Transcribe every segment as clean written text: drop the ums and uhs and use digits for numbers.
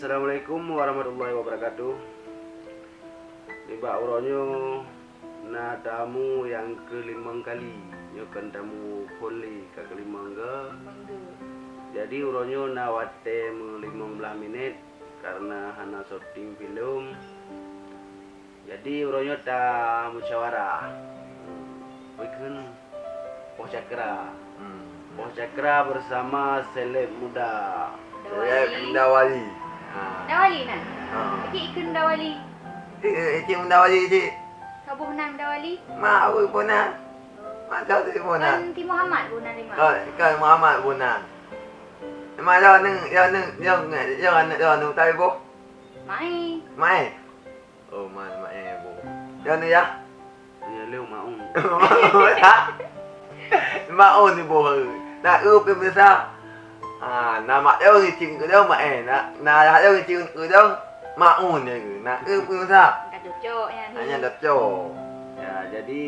Assalamualaikum warahmatullahi wabarakatuh. Tiba uronyo na tamu yang ke-5 kali. Nyokan tamu poli ke ke-5 ke. Jadi uronyo na wate 15 menit karena hana syuting film. Jadi uronyo ta musyawarah. Bikin Poh Cakra. Poh Cakra bersama seleb muda. Dawali. Dawali nak? Cik ikut Dawali. Cik Dawali cik. Kabuh nang Dawali. Mak aku pun nak. Mak tahu tu pun nak. Kan Ti Muhammad pun nak lima. Kan Muhammad pun nak. Mak dah nung tahu boh. Mai. Mai. Oh mak boh. Dah ni ya. Ya leu maung. Mak on ni boh. Nak pergi besar. Nama dia orang cing ke dia mak nak dia orang cing ke dia maun dia ke nak ke pun sah Dah cocok yang ni. hanya dah cok Ya, jadi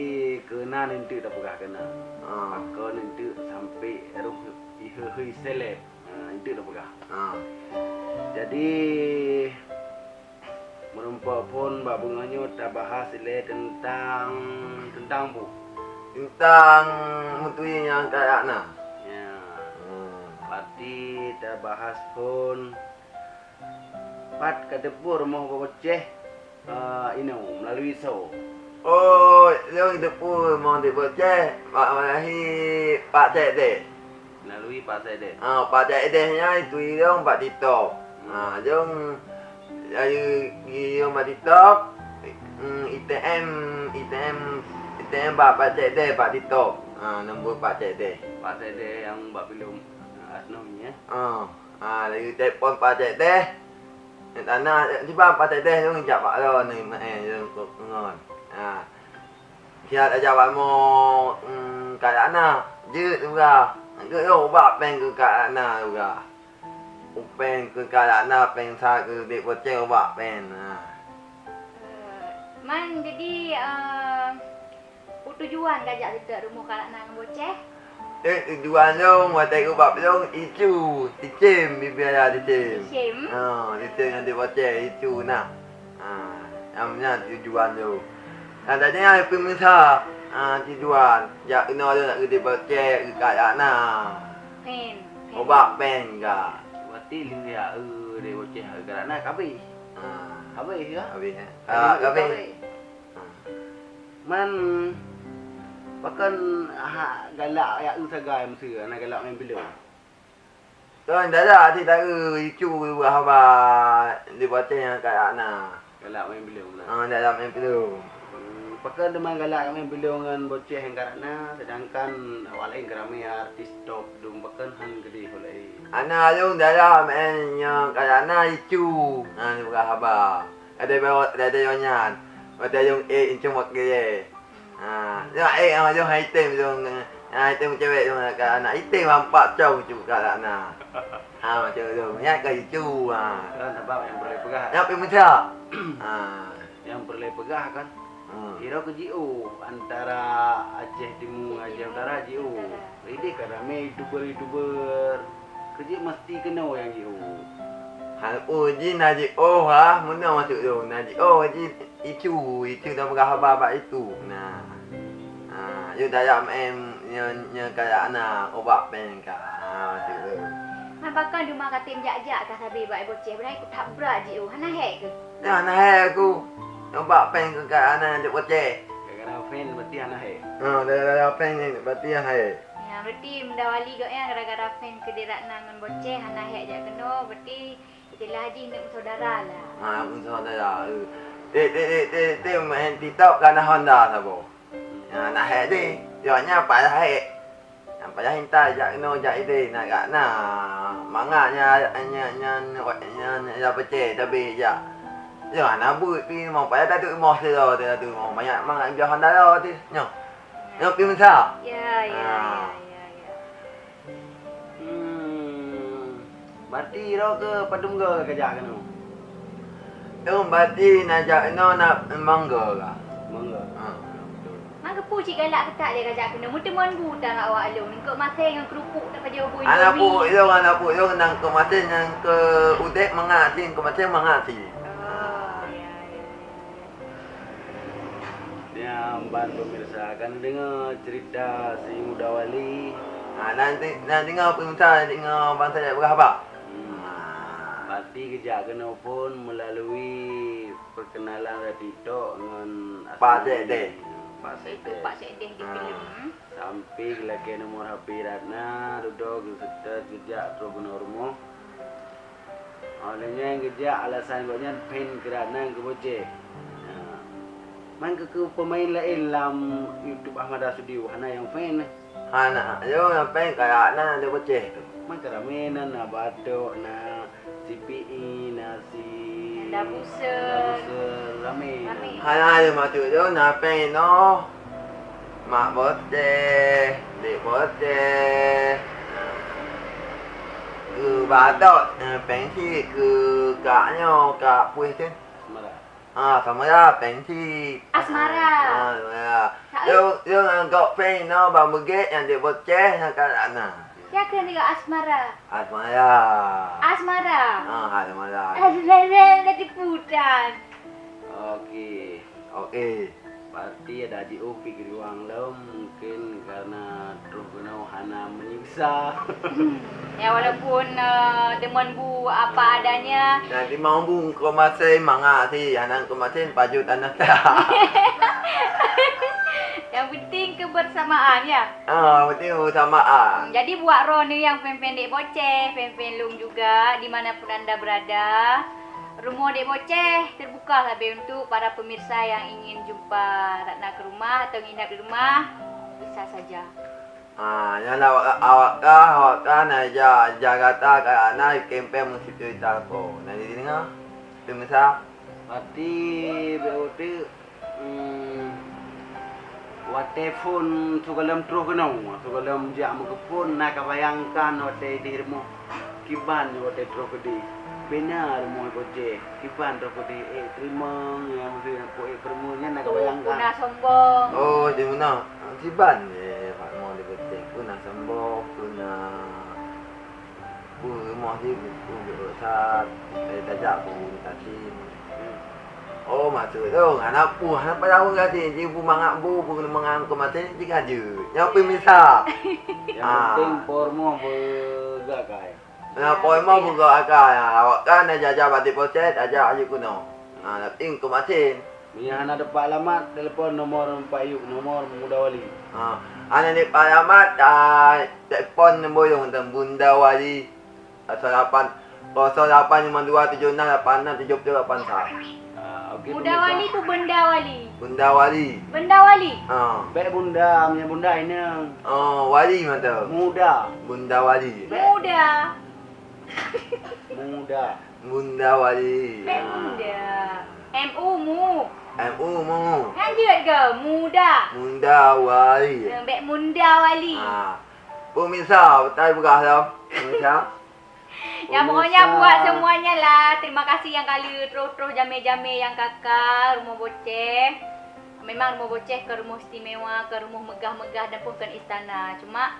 kena nanti dah pegah kena. Maka nanti sampai eruh ihe seleb. Nanti dah pegah. Jadi merumpak pun bab bunganyo tak bahas tentang bu. tentang mutui yang kayak nak Ya. Berarti dah bahas pun pat ke debur mau boceh melalui show. oh dia hidup pun mau diboceh mak malahi pak cek deh Melalui Pak Sede. pak cek dehnya itu dia pak TikTok jom ayu mak TikTok ITM pak cek deh pak TikTok nombor pak cek deh Pak Sede yang mbak belum asnominya. lagi telefon pak cek deh tanah tiba pak cek deh dong jawab lo ni dong ngon dia ada jawab mau kayak ana je juga ke yo bak pen ke kayak ana juga pen ke kayak ana pen sa ke dek boceng bak pen Man jadi tujuan gajak kita rumah kalak nang boceh. tujuan dong mata ke bak dong itu ticem bibiaya ticem Sim. ticem yang dek boceng itu nah namanya tujuan tu tadinya pemirsa tujuan jak kena ada nak gede boceng ke kayak ana Pen. obak pen ga Berarti lihat dia boceh kerana kabe. Kabe ya? habis Kabe. Man bahkan galak ya usagai mesti anak galak main belum. tuan dah ada ti tak itu apa di boceng yang kayak ana Galak main belum lah. dah ada main peluk Bahkan demang galak main belum dengan boceh yang karena sedangkan awal lain kerami artis top dum bahkan han gede hulai. ana lu dah ada main yang kayak ana itu ni bukan apa ada yang ada yang incung pakai yang yang item yang item cewek yang kayak anak item nampak jauh juga kat ana macam tu ya kayak itu Kan sebab yang boleh pegah. ya pemirsa Yang boleh pegah kan. Kira ke JO antara Aceh Timur Aceh Utara JO. Ini kerana YouTuber kerja mesti kena yang JO. hal uji naji mana masuk tu naji itu dah berapa itu you dah ya yang kayak anak obat pen macam tu Man bakal rumah katim jak-jak ka sabi baik boceh berai ku tak berat je. Hana hek ke? ya anak aku obat pen ke kayak anak dek boceh Kerana fan berarti anak hai. dah pen ni berarti hai Ya berarti mendawali gak ya gara-gara pen ke dirak nang boceh hana hek jak kena berarti itulah haji nak saudara lah. pun saudara dia main TikTok kan Honda sabo nak hai dia jawabnya apa hai apa dah hinta jak no jak ide nak gak manganya nya pecah tapi ya anak buat pi mau payah tak tu mau selo tu mau banyak mangak dia Honda lo tu nyo pi mensa Ya. Berarti ro ke padum ke kerja kan tu. tu berarti nak jak no nak mangga lah Mangga. Man Aku pun cik galak ketak dia kajak kena. Muteman buta nak awak alun. Engkau masih dengan kerupuk tak pajak buat Anak pu itu nang kemasin yang ke udek mengatin kemasin mengati. Oh, ya. Yang ban pemirsa akan dengar cerita si Muda Wali. Nanti dengar pemirsa dengar bangsa saya berapa? Pasti kejak kena pun melalui perkenalan dari TikTok dengan Pak Sekdeh. Pak Itu Sekdeh. Pak Sekdeh di filem. Sampai lagi nomor HP Ratna, duduk kita kejak program rumah. Olehnya yang kejak alasan banyak pen ke Ratna yang ke Boceh. Main ke pemain lain dalam YouTube Ahmad Studio, hana yang fan. Anak, yo ngapain kayak ada boceh tu. Main keramenan, na batok, na CPE, na si Dabusen. Rame. Ada macam tu ngapain no? Mak boceh, dek boceh. Ke batok, pensi ke kaknya, kak puih tu. Semarang. Sama lah, pensi. Asmara. Sama lah. Yo anggap pen no bang beget yang dek boceh yang kat anak. Dia kena tengok Asmara. Asmara. Asmara. Asmara. Ada putan. Okey. Berarti ada di UPI ke ruang lem mungkin karena terus kena hana menyiksa. Ya walaupun teman bu apa adanya. Nanti mau bung kau masih mangati, anak kau masih baju tanah dah. Yang penting kebersamaan ya. Betul bersamaan. Jadi buat Ron ni yang pendek boceh, lung juga dimanapun anda berada. Rumah Dek Boceh terbuka lebih untuk para pemirsa yang ingin jumpa Ratna ke rumah atau nginap di rumah, bisa saja. Yang awak aja Jakarta ke anak kempen mesti cerita ko. Nanti dengar. Pemirsa. Berarti BOT buat telefon sugalam terus kena. Sugalam jak mengepun nak bayangkan wate di rumah. Kiban wate terus kedi. Benar rumah Boceh. Kiban terus kedi terima yang mesti nak permunya nak bayangkan. Kuna sombong. Oh, di mana? Siban je Pak mau di betek. Kuna sembok, kuna rumah dia besar. Tajak pun tadi. Oh, maksud tu anak apa tahu kata dia pun mangak bu pun mengang ke mata ni jika je. Yang pemirsa. Yang penting pormo bergagai. Nah, poin mau buka akal. Awak kan aja batik poset aja aja kuno. Tapi ke masin. Yang anak dapat alamat telefon nomor Pak Yuk, nomor Muda Wali. Anak ni alamat telefon nombor yang tentang Bunda Wali. 085276867781. Okey. Muda Wali tu benda wali. Bunda Wali. Benda wali. Baik bunda, punya bunda ini. Wali mata. Muda. Bunda Wali. Muda. Muda. Bunda Wali. Baik muda. MU mu. MU mu. Lanjut ke muda. Bunda Wali. Baik munda wali. Pemirsa, betul bukan dah. Pemirsa. Ya pokoknya buat semuanya lah. Terima kasih yang kali terus jame-jame yang kakak rumah Boceh. Memang rumah Boceh ke rumah istimewa, ke rumah megah-megah dan pun ke istana. Cuma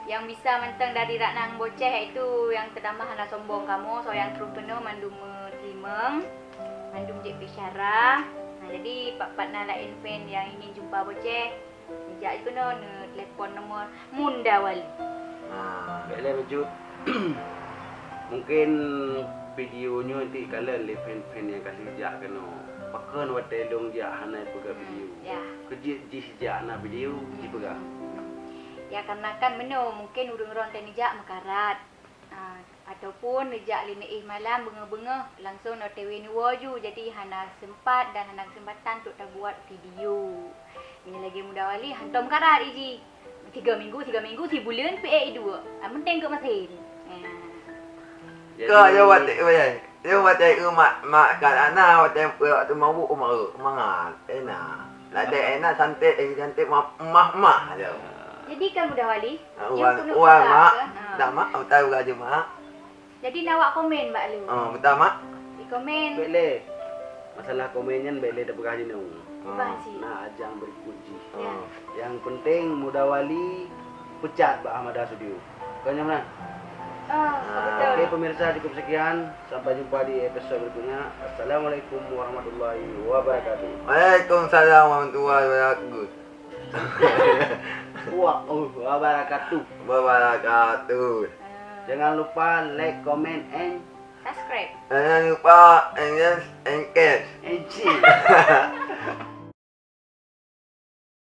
yang bisa mentang dari Ratna Boceh itu yang pertama hana sombong kamu, so yang terus kena mandum timeng, mandum je bicara. Jadi pak-pak na lain fan yang ingin jumpa Boceh, dijak kena telefon nomor Munda Wali. Baiklah Bajut. Mungkin videonya nanti kalian le fan-fan yang kasih jak kena. Pakan wat telong jak hanai pega video. Ya. Kejit ji sejak na video ji pega. Ya karena kan meno mungkin urung ron tenijak makarat. Ataupun nejak lini malam benga-benga langsung no tewe ni waju jadi hana sempat dan hana kesempatan untuk tak buat video. Ini lagi Muda Wali hantam karat iji. 3 minggu, sebulan PA 2. Penting ke masin. Kau dia buat tak boleh. Dia buat tak mak kat anak buat tak tu mau mangat. Enak. Lada enak cantik mak aja. Jadi kan Muda Wali, Uang mak. Dah mak tahu gaji mak. Jadi nawak komen Mbak Lu. Betul mak. Di komen. Baiklah. Masalah komennya baiklah dah pega ni. Bahasi. Nah, ajang berkunci. Ya. Yang penting muda wali pecat Mbak Ahmad Studio. Kan yang mana? Betul. Oke pemirsa, cukup sekian. Sampai jumpa di episode berikutnya. Assalamualaikum warahmatullahi wabarakatuh. Waalaikumsalam warahmatullahi wabarakatuh. Wabarakatuh. Wabarakatuh. Jangan lupa like, comment, and Subscribe. Jangan lupa engage. share.